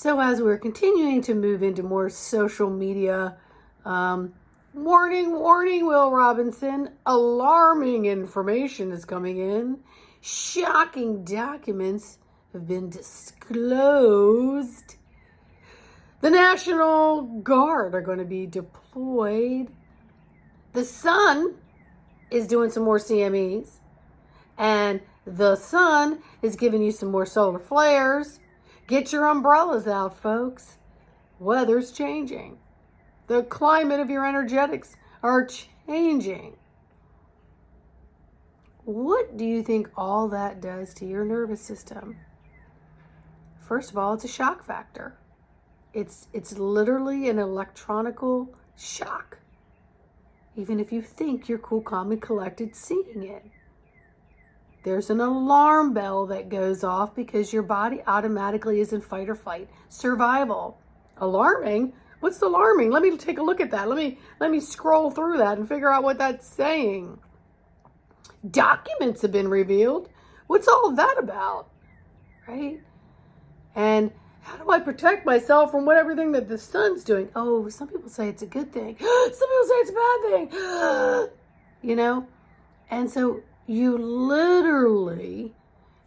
So as we're continuing to move into more social media, warning, warning, Will Robinson, alarming information is coming in. Shocking documents have been disclosed. The National Guard are going to be deployed. The sun is doing some more CMEs. And the sun is giving you some more solar flares. Get your umbrellas out, folks. Weather's changing. The climate of your energetics are changing. What do you think all that does to your nervous system? First of all, it's a shock factor. It's literally an electronical shock. Even if you think you're cool, calm, and collected seeing it. There's an alarm bell that goes off because your body automatically is in fight or flight survival. Alarming? What's alarming? Let me take a look at that. Let me scroll through that and figure out what that's saying. Documents have been revealed. What's all that about? Right? And how do I protect myself from what everything that the sun's doing? Oh, some people say it's a good thing. Some people say it's a bad thing. You know? And so you literally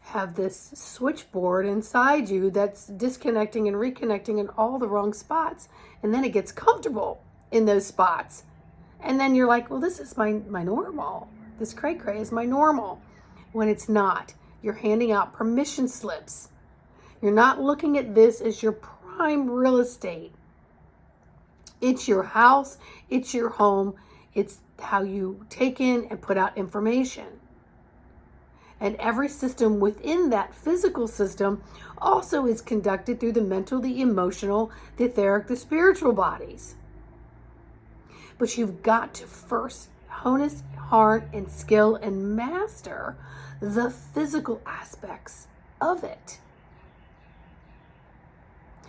have this switchboard inside you that's disconnecting and reconnecting in all the wrong spots. And then it gets comfortable in those spots. And then you're like, well, this is my normal. This cray-cray is my normal. When it's not. You're handing out permission slips. You're not looking at this as your prime real estate. It's your house. It's your home. It's how you take in and put out information. And every system within that physical system also is conducted through the mental, the emotional, the etheric, the spiritual bodies. But you've got to first harness, heart, and skill and master the physical aspects of it.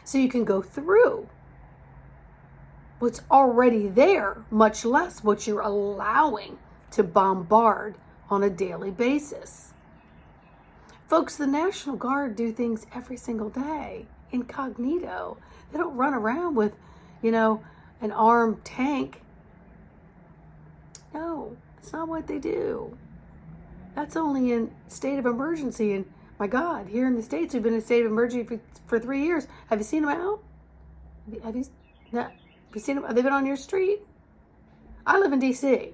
So you can go through what's already there, much less what you're allowing to bombard on a daily basis. Folks, the National Guard do things every single day, incognito. They don't run around with, an armed tank. No, that's not what they do. That's only in state of emergency. And my God, here in the States, we've been in a state of emergency for 3 years. Have you seen them out? Have you seen them? Have they been on your street? I live in D.C.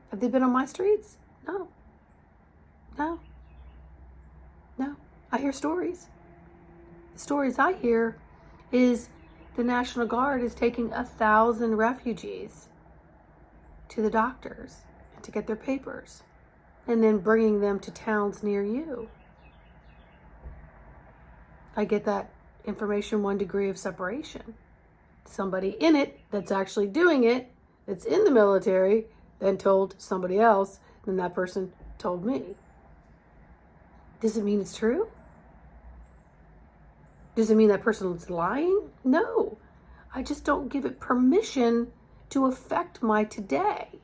Have they been on my streets? No. I hear stories. The stories I hear is the National Guard is taking 1,000 refugees to the doctors and to get their papers and then bringing them to towns near you. I get that information 1 degree of separation. Somebody in it that's actually doing it, that's in the military, then told somebody else, then that person told me. Does it mean it's true? Does it mean that person is lying? No. I just don't give it permission to affect my today.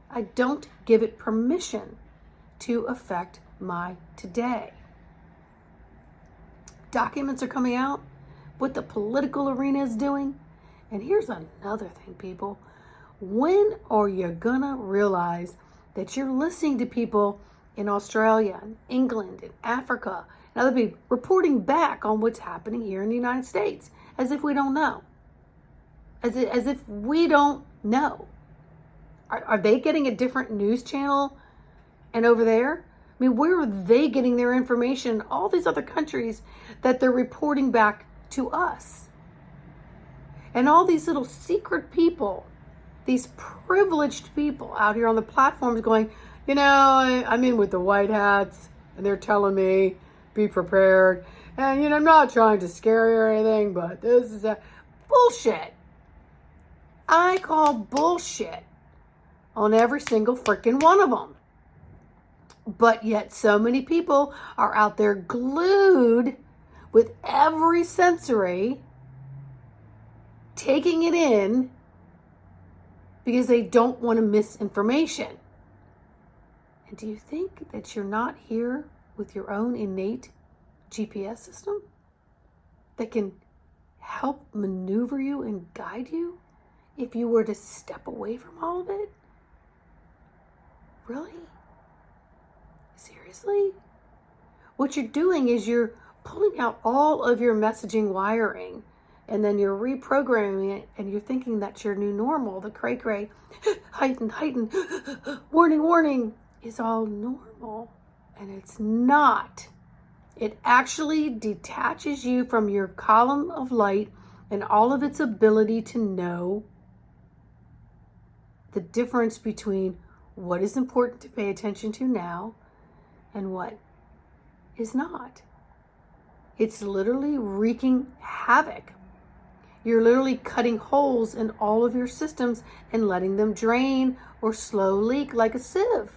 I don't give it permission to affect my today. Documents are coming out, what the political arena is doing. And here's another thing, people. When are you gonna realize that you're listening to people in Australia and England and Africa and other people reporting back on what's happening here in the United States as if we don't know? As if we don't know. Are they getting a different news channel and over there? I mean, where are they getting their information? All these other countries that they're reporting back to us. And all these little secret people, these privileged people out here on the platforms going, I'm in with the white hats and they're telling me, be prepared. And, I'm not trying to scare you or anything, but this is bullshit. I call bullshit on every single freaking one of them. But yet so many people are out there glued with every sensory, taking it in because they don't want to miss information. And do you think that you're not here with your own innate GPS system? that can help maneuver you and guide you if you were to step away from all of it? Really? Seriously? What you're doing is you're pulling out all of your messaging wiring, and then you're reprogramming it, and you're thinking that's your new normal. The cray-cray, heighten, warning, warning, is all normal. And it's not. It actually detaches you from your column of light and all of its ability to know the difference between what is important to pay attention to now and what is not. It's literally wreaking havoc. You're literally cutting holes in all of your systems and letting them drain or slow leak like a sieve.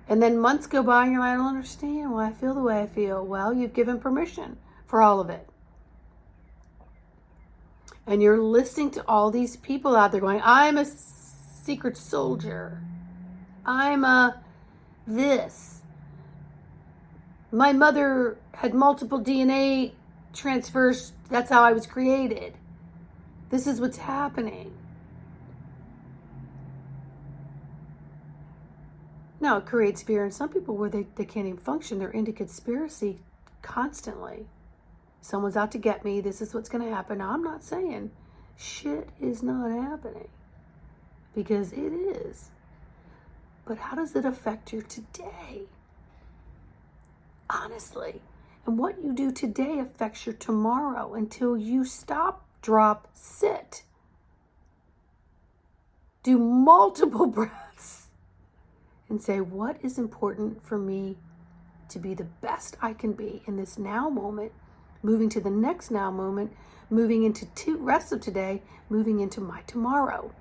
And then months go by and you're like, I don't understand why I feel the way I feel. Well, you've given permission for all of it. And you're listening to all these people out there going, I'm a secret soldier. I'm a this. My mother had multiple DNA transfers. That's how I was created. This is what's happening. Now, it creates fear in some people where they can't even function. They're into conspiracy constantly. Someone's out to get me. This is what's going to happen. Now, I'm not saying shit is not happening, because it is. But how does it affect your today? Honestly. And what you do today affects your tomorrow until you stop, drop, sit. Do multiple breaths and say, what is important for me to be the best I can be in this now moment, moving to the next now moment, moving into rest of today, moving into my tomorrow.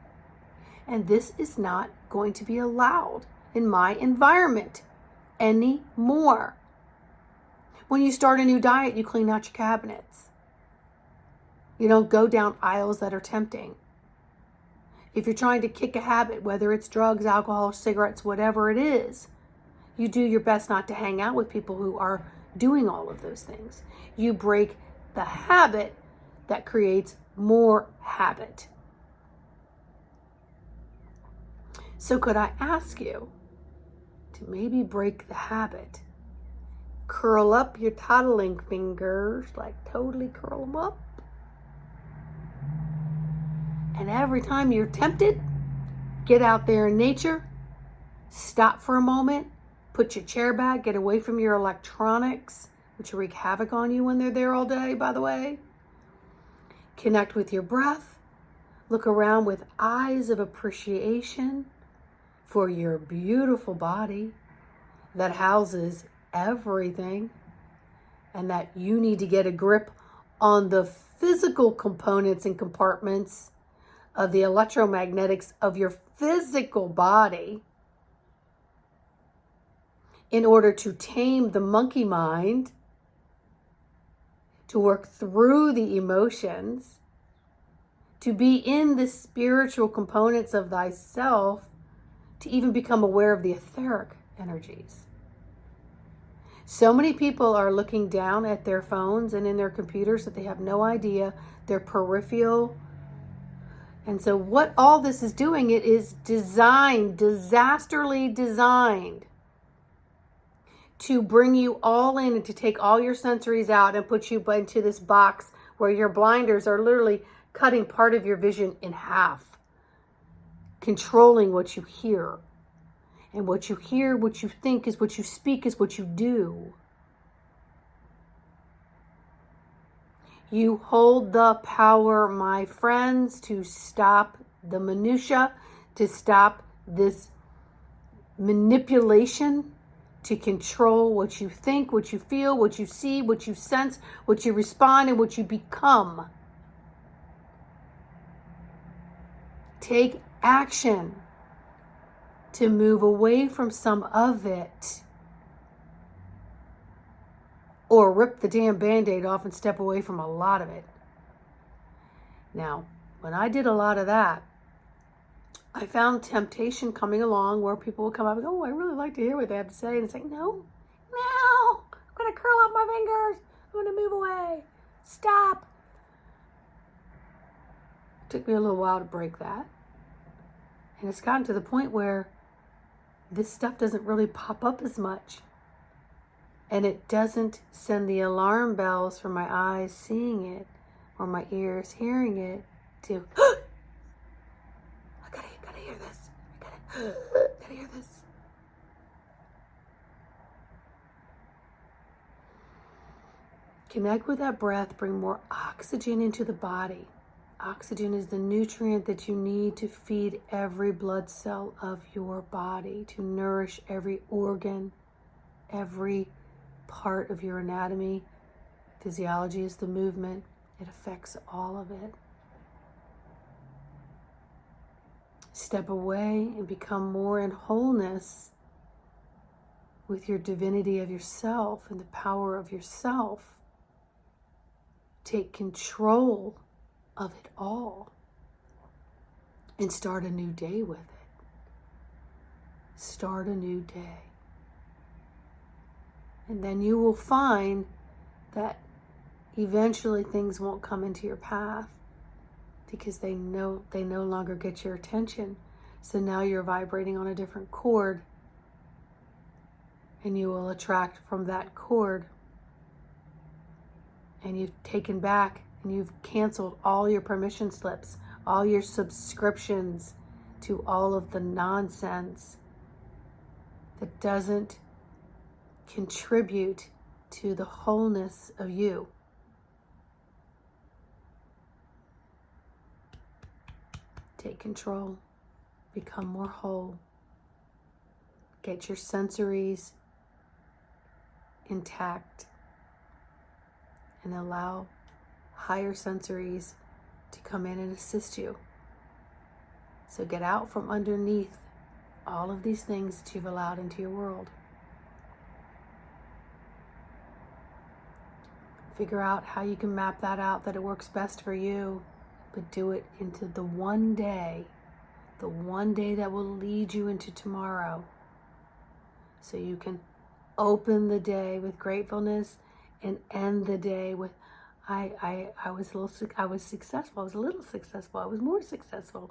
And this is not going to be allowed in my environment anymore. When you start a new diet, you clean out your cabinets. You don't go down aisles that are tempting. If you're trying to kick a habit, whether it's drugs, alcohol, cigarettes, whatever it is, you do your best not to hang out with people who are doing all of those things. You break the habit that creates more habit. So could I ask you to maybe break the habit? Curl up your toddling fingers, like totally curl them up. And every time you're tempted, get out there in nature, stop for a moment, put your chair back, get away from your electronics, which wreak havoc on you when they're there all day, by the way. Connect with your breath. Look around with eyes of appreciation for your beautiful body that houses everything, and that you need to get a grip on the physical components and compartments of the electromagnetics of your physical body in order to tame the monkey mind, to work through the emotions, to be in the spiritual components of thyself, to even become aware of the etheric energies. So many people are looking down at their phones and in their computers that they have no idea their peripheral. And so what all this is doing, it is designed, disastrously designed to bring you all in and to take all your sensories out and put you into this box where your blinders are literally cutting part of your vision in half, controlling what you hear. And what you hear, what you think is what you speak, is what you do. You hold the power, my friends, to stop the minutia, to stop this manipulation, to control what you think, what you feel, what you see, what you sense, what you respond, and what you become. Take action to move away from some of it, or rip the damn Band-Aid off and step away from a lot of it. Now, when I did a lot of that, I found temptation coming along where people would come up and go, oh, I really like to hear what they have to say. And it's like, no, I'm going to curl up my fingers. I'm I'm going to move away. Stop. It took me a little while to break that. And it's gotten to the point where this stuff doesn't really pop up as much. And it doesn't send the alarm bells for my eyes seeing it or my ears hearing it to, I gotta hear this. I gotta hear this. Connect with that breath, bring more oxygen into the body. Oxygen is the nutrient that you need to feed every blood cell of your body, to nourish every organ, every part of your anatomy. Physiology is the movement. It affects all of it. Step away and become more in wholeness with your divinity of yourself and the power of yourself. Take control of it all and start a new day with it. Start a new day. And then you will find that eventually things won't come into your path because they no longer get your attention. So now you're vibrating on a different chord, and you will attract from that chord. And you've taken back and you've canceled all your permission slips, all your subscriptions to all of the nonsense that doesn't contribute to the wholeness of you. Take control, become more whole, get your sensories intact, and allow higher sensories to come in and assist you. So get out from underneath all of these things that you've allowed into your world. Figure out how you can map that out, that it works best for you, but do it into the one day that will lead you into tomorrow. So you can open the day with gratefulness and end the day with, I was successful. I was a little successful. I was more successful.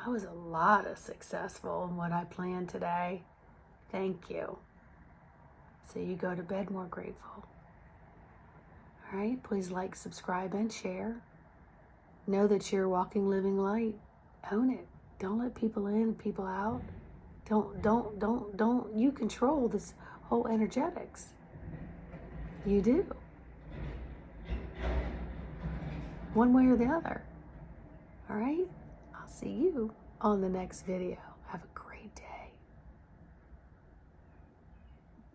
I was a lot of successful in what I planned today. Thank you. So you go to bed more grateful. All right, please like, subscribe, and share. Know that you're walking, living light. Own it. Don't let people in and people out. Don't you control this whole energetics. You do. One way or the other. All right? I'll see you on the next video. Have a